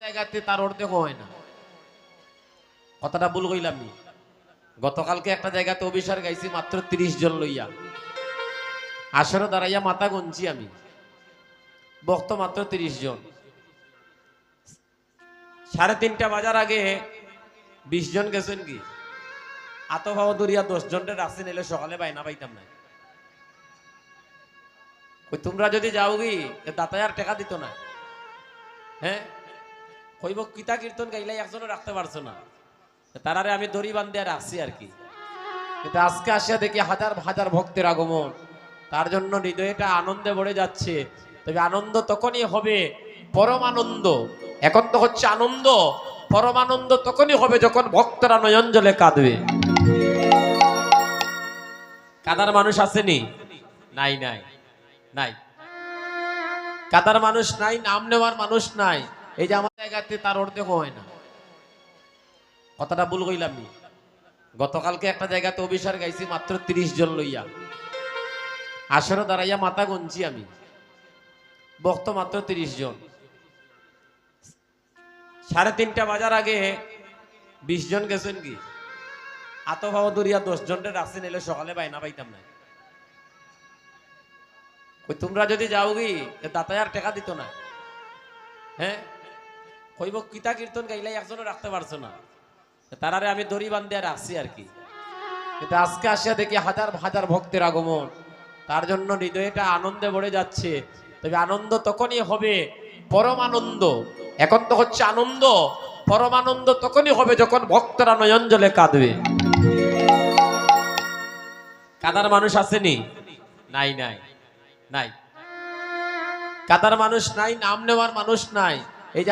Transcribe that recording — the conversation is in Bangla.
জায়গাতে তার অর্ধেক হয় না। কথাটা ভুল কইলাম নি? গতকালকে একটা জায়গাতে অভিসার গাইছি মাত্র 30 জন লইয়া, আসরে দাঁড়াইয়া মাথা গুনছি আমি, বক্ত মাত্র 30 জন। 3:30 বাজার আগে 20 জন গেছেন কি আতভাব দরিয়া 10 জনের রাখছি, নিলে সকালে বাইনা পাইতাম না। ওই তোমরা যদি যাও কি দাতায় আর টাকা দিত না। হ্যাঁ, কইব কিতা কীর্তন গাইলাই একজনও রাখতে পারছো না, তারারে আমি দড়ি বান্ধিয়া রাখছি আর কি। কিন্তু আজকে আসিয়া দেখি হাজার হাজার ভক্তের আগমন, তার জন্য হৃদয়টা আনন্দে ভরে যাচ্ছে। তবে আনন্দ তখনই হবে পরম আনন্দ। এখন তো হচ্ছে আনন্দ, পরম আনন্দ তখনই হবে যখন ভক্তরা নয়ন জলে কাঁদবে। কাদার মানুষ আসেনি? নাই নাই নাই, কাদার মানুষ নাই, নাম নেওয়ার মানুষ নাই। এই যে আমার জায়গাতে তার অর্ধেক হয় না। কথাটা ভুল কইলাম নি? গতকালকে একটা জায়গাতে অভিসার গাইছি মাত্র 30 জন লইয়া, আসরে দাঁড়াইয়া মাথা গুনছি আমি, বক্ত মাত্র 30 জন। 3:30 বাজার আগে 20 জন গেছেন কি আতভাব দরিয়া 10 জনের রাখছি, নিলে সকালে বাইনা পাইতাম না। ওই তোমরা যদি যাও কি দাতায় আর টাকা দিত না। হ্যাঁ, কইব কিতা কীর্তন গাইলাই একজনও রাখতে পারছো না, তারারে আমি দড়ি বান্ধিয়া রাখছি আর কি। কিন্তু আজকে আসিয়া দেখি হাজার হাজার ভক্তের আগমন, তার জন্য হৃদয়টা আনন্দে ভরে যাচ্ছে। তবে আনন্দ তখনই হবে পরম আনন্দ। এখন তো হচ্ছে আনন্দ, পরম আনন্দ তখনই হবে যখন ভক্তরা নয়ন জলে কাঁদবে। কাদার মানুষ আসেনি? নাই নাই নাই, কাদার মানুষ নাই, নাম নেওয়ার মানুষ নাই। এই যে